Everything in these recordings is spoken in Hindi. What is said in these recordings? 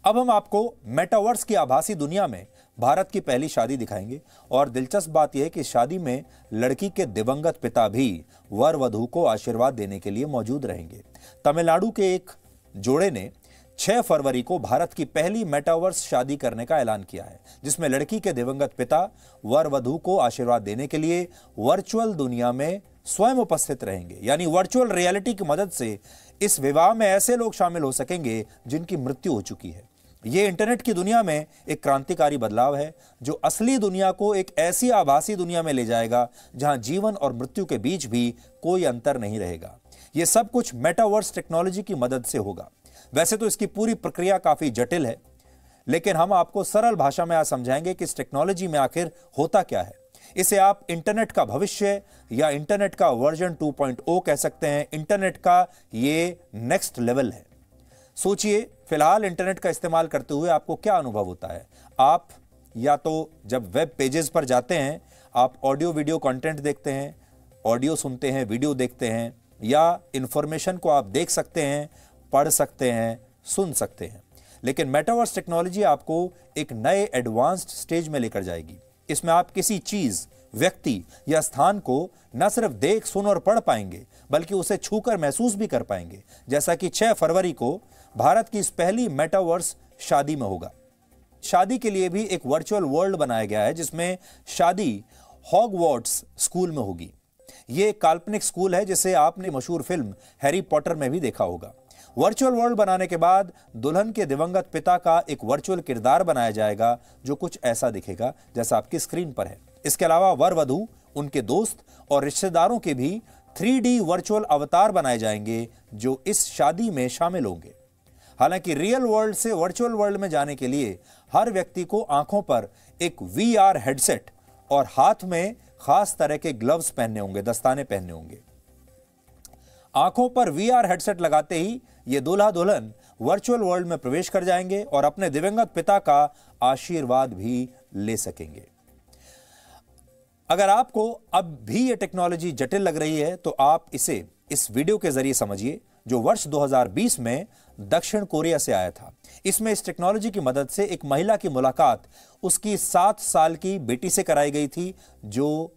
अब हम आपको मेटावर्स की आभासी दुनिया में भारत की पहली शादी दिखाएंगे और दिलचस्प बात यह है कि शादी में लड़की के दिवंगत पिता भी वर वधू को आशीर्वाद देने के लिए मौजूद रहेंगे। तमिलनाडु के एक जोड़े ने 6 फरवरी को भारत की पहली मेटावर्स शादी करने का ऐलान किया है, जिसमें लड़की के दिवंगत पिता वर वधू को आशीर्वाद देने के लिए वर्चुअल दुनिया में स्वयं उपस्थित रहेंगे। यानी वर्चुअल रियलिटी की मदद से इस विवाह में ऐसे लोग शामिल हो सकेंगे जिनकी मृत्यु हो चुकी है। यह इंटरनेट की दुनिया में एक क्रांतिकारी बदलाव है जो असली दुनिया को एक ऐसी आभासी दुनिया में ले जाएगा जहां जीवन और मृत्यु के बीच भी कोई अंतर नहीं रहेगा। यह सब कुछ मेटावर्स टेक्नोलॉजी की मदद से होगा। वैसे तो इसकी पूरी प्रक्रिया काफी जटिल है, लेकिन हम आपको सरल भाषा में आज समझाएंगे कि इस टेक्नोलॉजी में आखिर होता क्या है। इसे आप इंटरनेट का भविष्य या इंटरनेट का वर्जन 2.0 कह सकते हैं। इंटरनेट का ये नेक्स्ट लेवल है। सोचिए, फिलहाल इंटरनेट का इस्तेमाल करते हुए आपको क्या अनुभव होता है। आप या तो जब वेब पेजेस पर जाते हैं, आप ऑडियो वीडियो कंटेंट देखते हैं, ऑडियो सुनते हैं, वीडियो देखते हैं, या इंफॉर्मेशन को आप देख सकते हैं, पढ़ सकते हैं, सुन सकते हैं। लेकिन मेटावर्स टेक्नोलॉजी आपको एक नए एडवांस्ड स्टेज में लेकर जाएगी। इसमें आप किसी चीज, व्यक्ति या स्थान को न सिर्फ देख, सुन और पढ़ पाएंगे, बल्कि उसे छूकर महसूस भी कर पाएंगे, जैसा कि 6 फरवरी को भारत की इस पहली मेटावर्स शादी में होगा। शादी के लिए भी एक वर्चुअल वर्ल्ड बनाया गया है, जिसमें शादी हॉगवर्ट्स स्कूल में होगी। यह एक काल्पनिक स्कूल है जिसे आपने मशहूर फिल्म हैरी पॉटर में भी देखा होगा। वर्चुअल वर्ल्ड बनाने के बाद दुल्हन के दिवंगत पिता का एक वर्चुअल किरदार बनाया जाएगा जो कुछ ऐसा दिखेगा जैसा आपकी स्क्रीन पर है। इसके अलावा वर वधू, उनके दोस्त और रिश्तेदारों के भी 3D वर्चुअल अवतार बनाए जाएंगे जो इस शादी में शामिल होंगे। हालांकि रियल वर्ल्ड से वर्चुअल वर्ल्ड में जाने के लिए हर व्यक्ति को आंखों पर एक VR हेडसेट और हाथ में खास तरह के ग्लव्स पहनने होंगे, दस्ताने पहनने होंगे। आंखों पर VR हेडसेट लगाते ही ये दूल्हा दुल्हन वर्चुअल वर्ल्ड में प्रवेश कर जाएंगे और अपने दिवंगत पिता का आशीर्वाद भी ले सकेंगे। अगर आपको अब भी ये टेक्नोलॉजी जटिल लग रही है तो आप इसे इस वीडियो के जरिए समझिए जो वर्ष 2020 में दक्षिण कोरिया से आया था। इसमें इस टेक्नोलॉजी की मदद से एक महिला की मुलाकात उसकी 7 साल की बेटी से कराई गई थी जो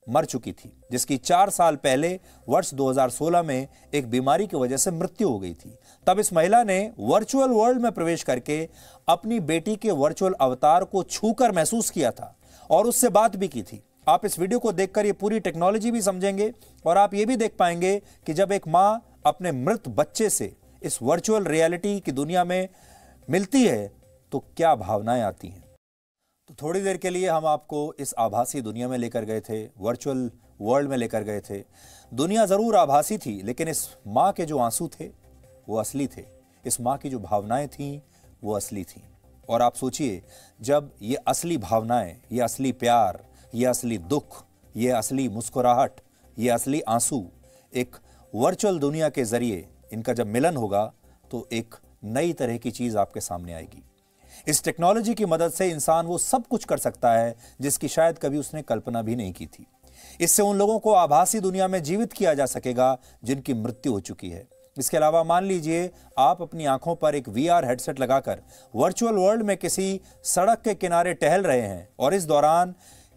मर चुकी थी, जिसकी 4 साल पहले वर्ष 2016 में एक बीमारी की वजह से मृत्यु हो गई थी। तब इस महिला ने वर्चुअल वर्ल्ड में प्रवेश करके अपनी बेटी के वर्चुअल अवतार को छूकर महसूस किया था और उससे बात भी की थी। आप इस वीडियो को देखकर ये पूरी टेक्नोलॉजी भी समझेंगे और आप ये भी देख पाएंगे कि जब एक मां अपने मृत बच्चे से इस वर्चुअल रियलिटी की दुनिया में मिलती है तो क्या भावनाएं आती हैं। तो थोड़ी देर के लिए हम आपको इस आभासी दुनिया में लेकर गए थे, वर्चुअल वर्ल्ड में लेकर गए थे। दुनिया जरूर आभासी थी, लेकिन इस मां के जो आंसू थे वो असली थे। इस मां की जो भावनाएं थीं वो असली थीं। और आप सोचिए, जब ये असली भावनाएं, ये असली प्यार, ये असली दुख, ये असली मुस्कुराहट, ये असली आंसू एक वर्चुअल दुनिया के जरिए इनका जब मिलन होगा तो एक नई तरह की चीज आपके सामने आएगी। इस टेक्नोलॉजी की मदद से इंसान वो सब कुछ कर सकता है जिसकी शायद कभी उसने कल्पना भी नहीं की थी। इससे उन लोगों को आभासी दुनिया में जीवित किया जा सकेगा जिनकी मृत्यु हो चुकी है। इसके अलावा मान लीजिए आप अपनी आंखों पर एक VR हेडसेट लगाकर वर्चुअल वर्ल्ड में किसी सड़क के किनारे टहल रहे हैं और इस दौरान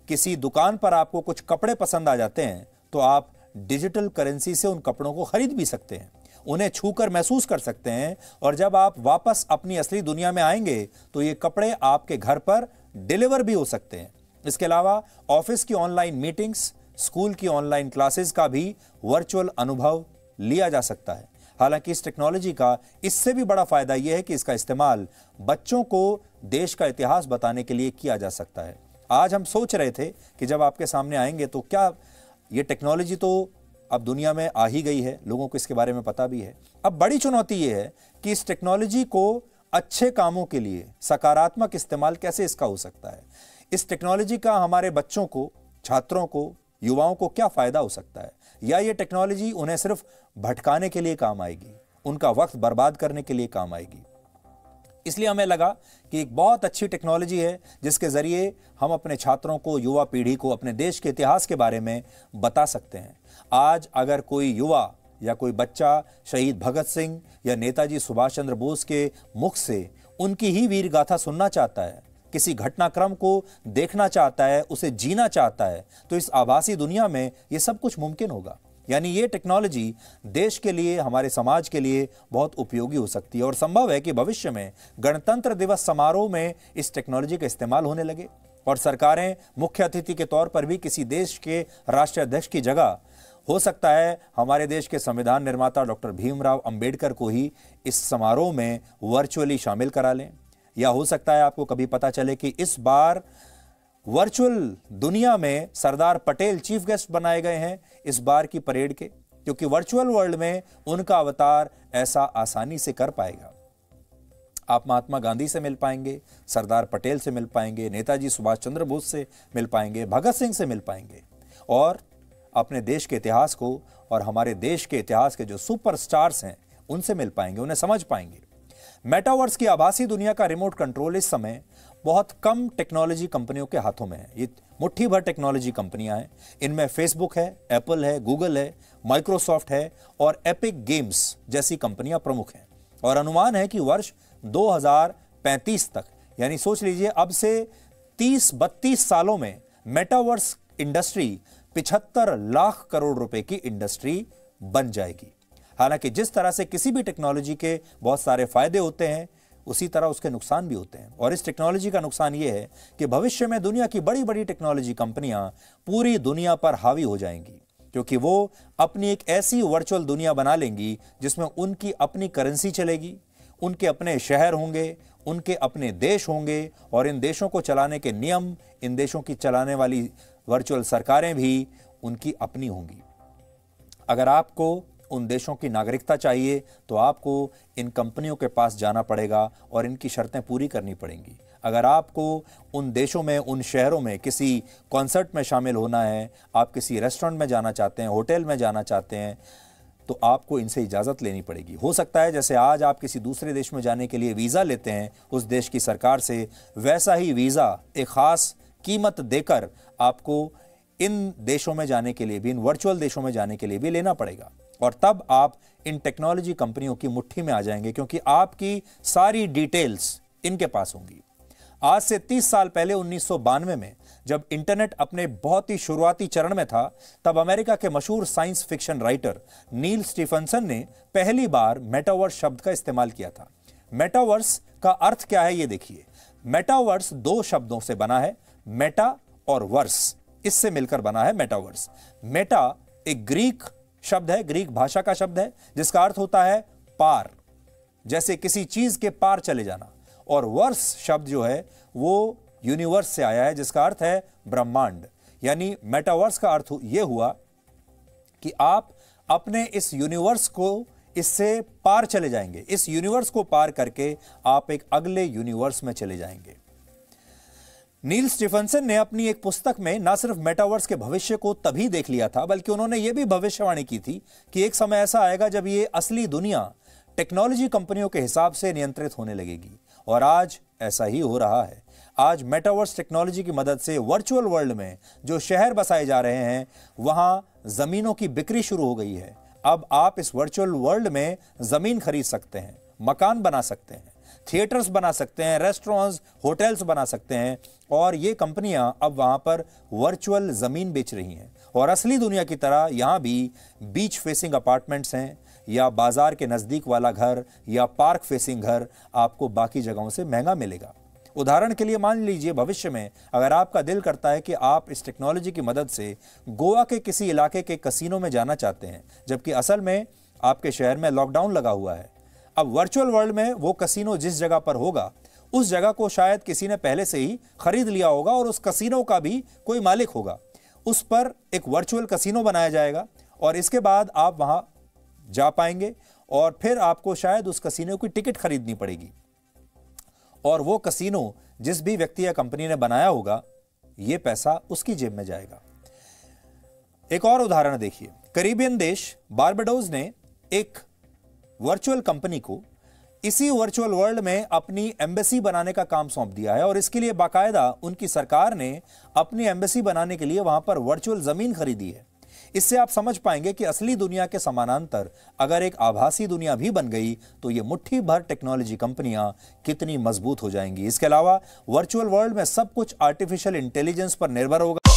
किसी दुकान पर आपको कुछ कपड़े पसंद आ जाते हैं तो आप डिजिटल करेंसी से उन कपड़ों को खरीद भी सकते हैं, उन्हें छूकर महसूस कर सकते हैं और जब आप वापस अपनी असली दुनिया में आएंगे तो ये कपड़े आपके घर पर डिलीवर भी हो सकते हैं। इसके अलावा ऑफिस की ऑनलाइन मीटिंग्स, स्कूल की ऑनलाइन क्लासेस का भी वर्चुअल अनुभव लिया जा सकता है। हालांकि इस टेक्नोलॉजी का इससे भी बड़ा फायदा यह है कि इसका इस्तेमाल बच्चों को देश का इतिहास बताने के लिए किया जा सकता है। आज हम सोच रहे थे कि जब आपके सामने आएंगे तो क्या ये टेक्नोलॉजी तो अब दुनिया में आ ही गई है, लोगों को इसके बारे में पता भी है। अब बड़ी चुनौती यह है कि इस टेक्नोलॉजी को अच्छे कामों के लिए सकारात्मक इस्तेमाल कैसे इसका हो सकता है। इस टेक्नोलॉजी का हमारे बच्चों को, छात्रों को, युवाओं को क्या फायदा हो सकता है, या ये टेक्नोलॉजी उन्हें सिर्फ भटकाने के लिए काम आएगी, उनका वक्त बर्बाद करने के लिए काम आएगी। इसलिए हमें लगा कि एक बहुत अच्छी टेक्नोलॉजी है जिसके जरिए हम अपने छात्रों को, युवा पीढ़ी को अपने देश के इतिहास के बारे में बता सकते हैं। आज अगर कोई युवा या कोई बच्चा शहीद भगत सिंह या नेताजी सुभाष चंद्र बोस के मुख से उनकी ही वीर गाथा सुनना चाहता है, किसी घटनाक्रम को देखना चाहता है, उसे जीना चाहता है, तो इस आभासी दुनिया में यह सब कुछ मुमकिन होगा। यानी ये टेक्नोलॉजी देश के लिए, हमारे समाज के लिए बहुत उपयोगी हो सकती है और संभव है कि भविष्य में गणतंत्र दिवस समारोह में इस टेक्नोलॉजी का इस्तेमाल होने लगे और सरकारें मुख्य अतिथि के तौर पर भी किसी देश के राष्ट्रीय अध्यक्ष की जगह, हो सकता है हमारे देश के संविधान निर्माता डॉक्टर भीमराव अंबेडकर को ही इस समारोह में वर्चुअली शामिल करा लें। या हो सकता है आपको कभी पता चले कि इस बार वर्चुअल दुनिया में सरदार पटेल चीफ गेस्ट बनाए गए हैं इस बार की परेड के, क्योंकि वर्चुअल वर्ल्ड में उनका अवतार ऐसा आसानी से कर पाएगा। आप महात्मा गांधी से मिल पाएंगे, सरदार पटेल से मिल पाएंगे, नेताजी सुभाष चंद्र बोस से मिल पाएंगे, भगत सिंह से मिल पाएंगे और अपने देश के इतिहास को और हमारे देश के इतिहास के जो सुपरस्टार्स हैं उनसे मिल पाएंगे, उन्हें समझ पाएंगे। मेटावर्स की आभासी दुनिया का रिमोट कंट्रोल इस समय बहुत कम टेक्नोलॉजी कंपनियों के हाथों में है। ये मुट्ठी भर टेक्नोलॉजी कंपनियां हैं। इनमें फेसबुक है, एप्पल है, गूगल है, माइक्रोसॉफ्ट है और एपिक गेम्स जैसी कंपनियां प्रमुख हैं। और अनुमान है कि वर्ष 2035 तक, यानी सोच लीजिए अब से 30-32 सालों में मेटावर्स इंडस्ट्री 75 लाख करोड़ रुपए की इंडस्ट्री बन जाएगी। हालांकि जिस तरह से किसी भी टेक्नोलॉजी के बहुत सारे फायदे होते हैं, उसी तरह उसके नुकसान भी होते हैं। और इस टेक्नोलॉजी का नुकसान यह है कि भविष्य में दुनिया की बड़ी बड़ी टेक्नोलॉजी कंपनियां पूरी दुनिया पर हावी हो जाएंगी, क्योंकि वो अपनी एक ऐसी वर्चुअल दुनिया बना लेंगी जिसमें उनकी अपनी करेंसी चलेगी, उनके अपने शहर होंगे, उनके अपने देश होंगे और इन देशों को चलाने के नियम, इन देशों की चलाने वाली वर्चुअल सरकारें भी उनकी अपनी होंगी। अगर आपको उन देशों की नागरिकता चाहिए तो आपको इन कंपनियों के पास जाना पड़ेगा और इनकी शर्तें पूरी करनी पड़ेंगी। अगर आपको उन देशों में, उन शहरों में किसी कॉन्सर्ट में शामिल होना है, आप किसी रेस्टोरेंट में जाना चाहते हैं, होटल में जाना चाहते हैं, तो आपको इनसे इजाज़त लेनी पड़ेगी। हो सकता है जैसे आज आप किसी दूसरे देश में जाने के लिए वीज़ा लेते हैं उस देश की सरकार से, वैसा ही वीज़ा एक ख़ास कीमत देकर आपको इन देशों में जाने के लिए भी, इन वर्चुअल देशों में जाने के लिए भी लेना पड़ेगा। और तब आप इन टेक्नोलॉजी कंपनियों की मुट्ठी में आ जाएंगे, क्योंकि आपकी सारी डिटेल्स इनके पास होंगी। आज से 30 साल पहले 1992 में जब इंटरनेट अपने बहुत ही शुरुआती चरण में था, तब अमेरिका के मशहूर साइंस फिक्शन राइटर नील स्टीफनसन ने पहली बार मेटावर्स शब्द का इस्तेमाल किया था। मेटावर्स का अर्थ क्या है ये देखिए। मेटावर्स 2 शब्दों से बना है, मेटा और वर्स, इससे मिलकर बना है मेटावर्स। मेटा एक ग्रीक शब्द है, ग्रीक भाषा का शब्द है, जिसका अर्थ होता है पार, जैसे किसी चीज के पार चले जाना। और वर्स शब्द जो है वो यूनिवर्स से आया है, जिसका अर्थ है ब्रह्मांड। यानी मेटावर्स का अर्थ यह हुआ कि आप अपने इस यूनिवर्स को, इससे पार चले जाएंगे। इस यूनिवर्स को पार करके आप एक अगले यूनिवर्स में चले जाएंगे। नील स्टीफनसन ने अपनी एक पुस्तक में न सिर्फ मेटावर्स के भविष्य को तभी देख लिया था, बल्कि उन्होंने यह भी भविष्यवाणी की थी कि एक समय ऐसा आएगा जब ये असली दुनिया टेक्नोलॉजी कंपनियों के हिसाब से नियंत्रित होने लगेगी। और आज ऐसा ही हो रहा है। आज मेटावर्स टेक्नोलॉजी की मदद से वर्चुअल वर्ल्ड में जो शहर बसाए जा रहे हैं, वहां जमीनों की बिक्री शुरू हो गई है। अब आप इस वर्चुअल वर्ल्ड में जमीन खरीद सकते हैं, मकान बना सकते हैं, थिएटर्स बना सकते हैं, रेस्टोरेंट्स, होटल्स बना सकते हैं। और ये कंपनियां अब वहां पर वर्चुअल जमीन बेच रही हैं। और असली दुनिया की तरह यहां भी बीच फेसिंग अपार्टमेंट्स हैं, या बाजार के नजदीक वाला घर, या पार्क फेसिंग घर आपको बाकी जगहों से महंगा मिलेगा। उदाहरण के लिए मान लीजिए भविष्य में अगर आपका दिल करता है कि आप इस टेक्नोलॉजी की मदद से गोवा के किसी इलाके के कसीनो में जाना चाहते हैं, जबकि असल में आपके शहर में लॉकडाउन लगा हुआ है। अब वर्चुअल वर्ल्ड में वो कसीनो जिस जगह पर होगा, उस जगह को शायद किसी ने पहले से ही खरीद लिया होगा और उस कसीनो का भी कोई मालिक होगा। उस पर एक वर्चुअल कसीनो बनाया जाएगा और इसके बाद आप वहां जा पाएंगे और फिर आपको शायद उस कसीनो की टिकट खरीदनी पड़ेगी और वो कसीनो जिस भी व्यक्ति या कंपनी ने बनाया होगा, ये पैसा उसकी जेब में जाएगा। एक और उदाहरण देखिए। कैरिबियन देश बारबाडोस ने एक वर्चुअल कंपनी को इसी वर्चुअल वर्ल्ड में अपनी एम्बेसी बनाने का काम सौंप दिया है और इसके लिए बाकायदा उनकी सरकार ने अपनी एम्बेसी बनाने के लिए वहां पर वर्चुअल जमीन खरीदी है। इससे आप समझ पाएंगे कि असली दुनिया के समानांतर अगर एक आभासी दुनिया भी बन गई तो ये मुट्ठी भर टेक्नोलॉजी कंपनियां कितनी मजबूत हो जाएंगी। इसके अलावा वर्चुअल वर्ल्ड में सब कुछ आर्टिफिशियल इंटेलिजेंस पर निर्भर होगा।